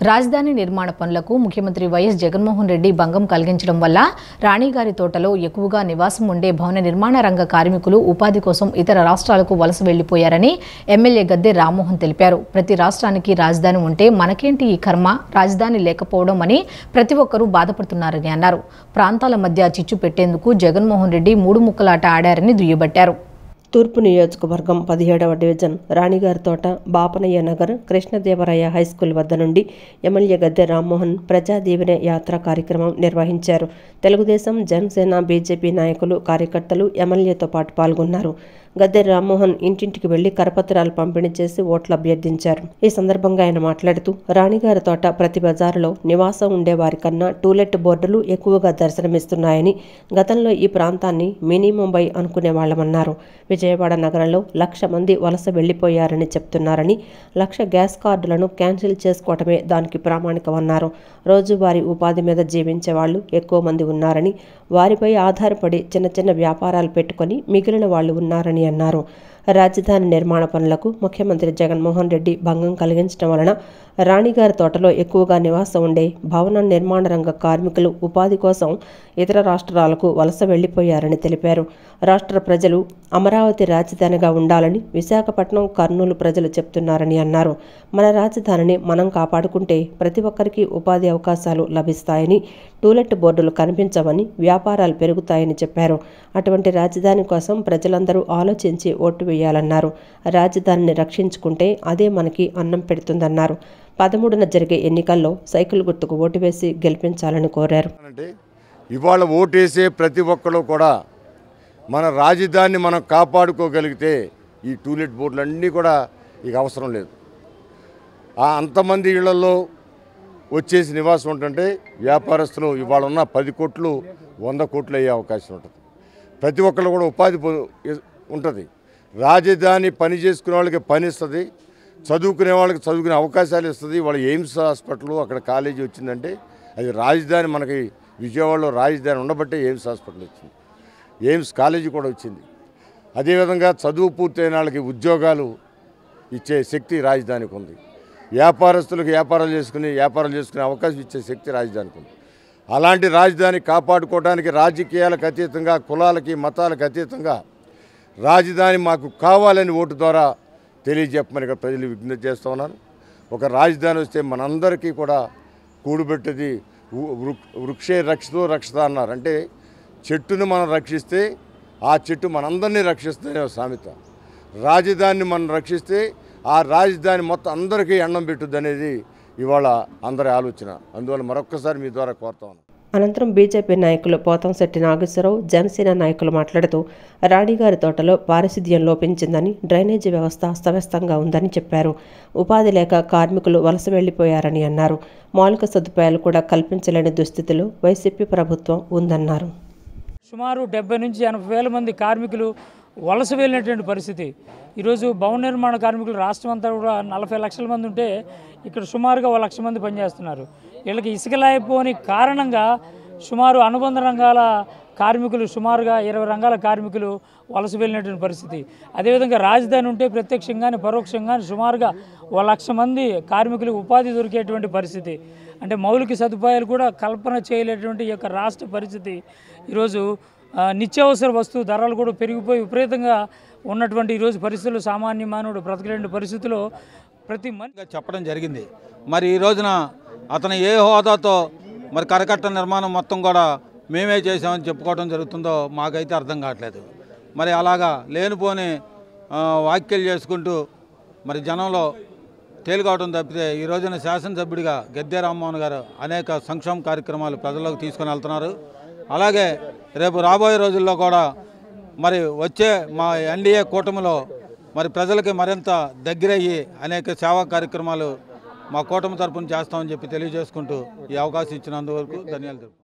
రాజధాని నిర్మాణ పనులకు ముఖ్యమంత్రి వైఎస్ జగన్మోహన్ రెడ్డి భంగం కలిగించడం వల్ల రాణిగారి తోటలో ఎక్కువగా నివాసం ఉండే భవన నిర్మాణ రంగ కార్మికులు ఉపాధి కోసం ఇతర రాష్ట్రాలకు వలస వెళ్లిపోయారని ఎమ్మెల్యే గద్దె రామ్మోహన్ తెలిపారు. ప్రతి రాష్ట్రానికి రాజధాని ఉంటే మనకేంటి ఈ కర్మ, రాజధాని లేకపోవడం అని ప్రతి ఒక్కరూ బాధపడుతున్నారని అన్నారు. ప్రాంతాల మధ్య చిచ్చు పెట్టేందుకు జగన్మోహన్ రెడ్డి మూడు ముక్కలాట ఆడారని దుయ్యబట్టారు. తూర్పు నియోజకవర్గం 17వ డివిజన్ రాణిగారి తోట, బాపనయ్య నగర్, కృష్ణదేవరాయ హైస్కూల్ వద్ద నుండి ఎమ్మెల్యే గద్దె రామ్మోహన్ ప్రజా దీవెన యాత్ర కార్యక్రమం నిర్వహించారు. తెలుగుదేశం, జనసేన, బీజేపీ నాయకులు, కార్యకర్తలు ఎమ్మెల్యేతో పాటు పాల్గొన్నారు. గద్దె రామ్మోహన్ ఇంటింటికి వెళ్లి కరపత్రాలు పంపిణీ చేసి ఓట్లు అభ్యర్థించారు. ఈ సందర్భంగా ఆయన మాట్లాడుతూ రాణిగారి తోట ప్రతి బజారులో నివాసం ఉండే వారికన్నా టూలెట్ బోర్డులు ఎక్కువగా దర్శనమిస్తున్నాయని, గతంలో ఈ ప్రాంతాన్ని మినీ ముంబై అనుకునేవాళ్లమన్నారు. విజయవాడ నగరంలో 1,00,000 మంది వలస వెళ్లిపోయారని చెప్తున్నారని, 1,00,000 గ్యాస్ కార్డులను క్యాన్సిల్ చేసుకోవటమే దానికి ప్రామాణికమన్నారు. రోజువారీ ఉపాధి మీద జీవించే వాళ్లు ఎక్కువ మంది ఉన్నారని, వారిపై ఆధారపడి చిన్న చిన్న వ్యాపారాలు పెట్టుకుని మిగిలిన వాళ్లు ఉన్నారని అన్నారు. రాజధాని నిర్మాణ పనులకు ముఖ్యమంత్రి జగన్మోహన్ రెడ్డి భంగం కలిగించడం వలన రాణిగారి తోటలో ఎక్కువగా నివాసం ఉండే భవన నిర్మాణ రంగ కార్మికులు ఉపాధి కోసం ఇతర రాష్ట్రాలకు వలస వెళ్లిపోయారని తెలిపారు. రాష్ట్ర ప్రజలు అమరావతి రాజధానిగా ఉండాలని విశాఖపట్నం, కర్నూలు ప్రజలు చెప్తున్నారని అన్నారు. మన రాజధానిని మనం కాపాడుకుంటే ప్రతి ఒక్కరికి ఉపాధి అవకాశాలు లభిస్తాయని, టూలెట్ బోర్డులు కనిపించవని, వ్యాపారాలు పెరుగుతాయని చెప్పారు. అటువంటి రాజధాని కోసం ప్రజలందరూ ఆలోచించి ఓటు వేయాలన్నారు. రాజధానిని రక్షించుకుంటే అదే మనకి అన్నం పెడుతుందన్నారు. 13న జరిగే ఎన్నికల్లో సైకిల్ గుర్తుకు ఓటు వేసి గెలిపించాలని కోరారు. ఇవాళ ఓటేసే ప్రతి ఒక్కరు కూడా మన రాజధానిని మనం కాపాడుకోగలిగితే ఈ టూలెట్ బోర్డులన్నీ కూడా ఇక అవసరం లేదు. అంతమంది ఇళ్లలో వచ్చేసి నివాసం ఉంటుంటే వ్యాపారస్తులు ఇవాళ ఉన్న 10 కోట్లు 100 కోట్లు అయ్యే అవకాశం ఉంటుంది. ప్రతి ఒక్కరు కూడా ఉపాధి ఉంటుంది. రాజధాని పని చేసుకునే వాళ్ళకి పని ఇస్తుంది, చదువుకునే వాళ్ళకి చదువుకునే అవకాశాలు ఇస్తుంది. వాళ్ళ ఎయిమ్స్ హాస్పిటల్ అక్కడ కాలేజీ వచ్చిందంటే అది రాజధాని, మనకి విజయవాడలో రాజధాని ఉండబట్టే ఎయిమ్స్ హాస్పిటల్ వచ్చింది, ఎయిమ్స్ కాలేజీ కూడా వచ్చింది. అదేవిధంగా చదువు పూర్తయిన వాళ్ళకి ఉద్యోగాలు ఇచ్చే శక్తి రాజధానికి ఉంది. వ్యాపారస్తులకు వ్యాపారాలు చేసుకునే అవకాశం ఇచ్చే శక్తి రాజధానికి ఉంది. అలాంటి రాజధాని కాపాడుకోవడానికి రాజకీయాలకు అతీతంగా, కులాలకి మతాలకు అతీతంగా రాజధాని మాకు కావాలని ఓటు ద్వారా తెలియజెప్పమని ఇక్కడ ప్రజలు విజ్ఞప్తి చేస్తూ ఉన్నాను. ఒక రాజధాని వస్తే మనందరికీ కూడా కూడుబెట్టేది వృక్షే రక్షితో రక్షిత అన్నారు. అంటే చెట్టును మనం రక్షిస్తే ఆ చెట్టు మనందరినీ రక్షిస్తుందనే సామెత. రాజధానిని మనం రక్షిస్తే ఆ రాజధాని మొత్తం అందరికీ అన్నం పెట్టుద్ది అనేది ఇవాళ అందరి ఆలోచన. అందువల్ల మరొక్కసారి మీ ద్వారా కోరుతా ఉన్నాను. అనంతరం బీజేపీ నాయకులు పోతంశెట్టి నాగేశ్వరరావు, జనసేన నాయకులు మాట్లాడుతూ రాణిగారి తోటలో పారిశుధ్యం లోపించిందని, డ్రైనేజీ వ్యవస్థ అస్తవ్యస్తంగా ఉందని చెప్పారు. ఉపాధి లేక కార్మికులు వలస వెళ్లిపోయారని అన్నారు. మౌలిక సదుపాయాలు కూడా కల్పించలేని దుస్థితిలో వైసీపీ ప్రభుత్వం ఉందన్నారు. సుమారు 70 నుంచి 80 వేల మంది కార్మికులు వలస వెళ్ళినటువంటి పరిస్థితి. ఈరోజు భవన నిర్మాణ కార్మికులు రాష్ట్రం అంతా కూడా 40 లక్షల మంది ఉంటే ఇక్కడ సుమారుగా 1 లక్ష మంది పనిచేస్తున్నారు. వీళ్ళకి ఇసుక లేకపోని కారణంగా సుమారు అనుబంధ రంగాల కార్మికులు సుమారుగా 20 రంగాల కార్మికులు వలస వెళ్ళినటువంటి పరిస్థితి. అదేవిధంగా రాజధాని ఉంటే ప్రత్యక్షంగానే పరోక్షంగానే సుమారుగా 1 లక్ష మంది కార్మికులకు ఉపాధి దొరికేటువంటి పరిస్థితి. అంటే మౌలిక సదుపాయాలు కూడా కల్పన చేయలేటువంటి ఈ యొక్క రాష్ట్ర పరిస్థితి. ఈరోజు నిత్యావసర వస్తువు ధరలు కూడా పెరిగిపోయి విపరీతంగా ఉన్నటువంటి ఈరోజు పరిస్థితులు సామాన్య మానవుడు బ్రతకలేని పరిస్థితుల్లో ప్రతి మనిషి చెప్పడం జరిగింది. మరి ఈ రోజున అతను ఏ హోదాతో మరి కరకట్ట నిర్మాణం మొత్తం కూడా మేమే చేసామని చెప్పుకోవడం జరుగుతుందో మాకైతే అర్థం కావట్లేదు. మరి అలాగా లేనిపోని వ్యాఖ్యలు చేసుకుంటూ మరి జనంలో తేలికోవడం తప్పితే ఈ రోజున శాసనసభ్యుడిగా గద్దె రామ్మోహన్ గారు అనేక సంక్షేమ కార్యక్రమాలు ప్రజల్లోకి తీసుకొని వెళ్తున్నారు. అలాగే రేపు రాబోయే రోజుల్లో కూడా మరి వచ్చే మా ఎన్డీఏ కూటమిలో మరి ప్రజలకి మరింత దగ్గరయ్యి అనేక సేవా కార్యక్రమాలు మా కూటమి తరపున చేస్తామని చెప్పి తెలియజేసుకుంటూ ఈ అవకాశం ఇచ్చినందువరకు ధన్యవాదాలు.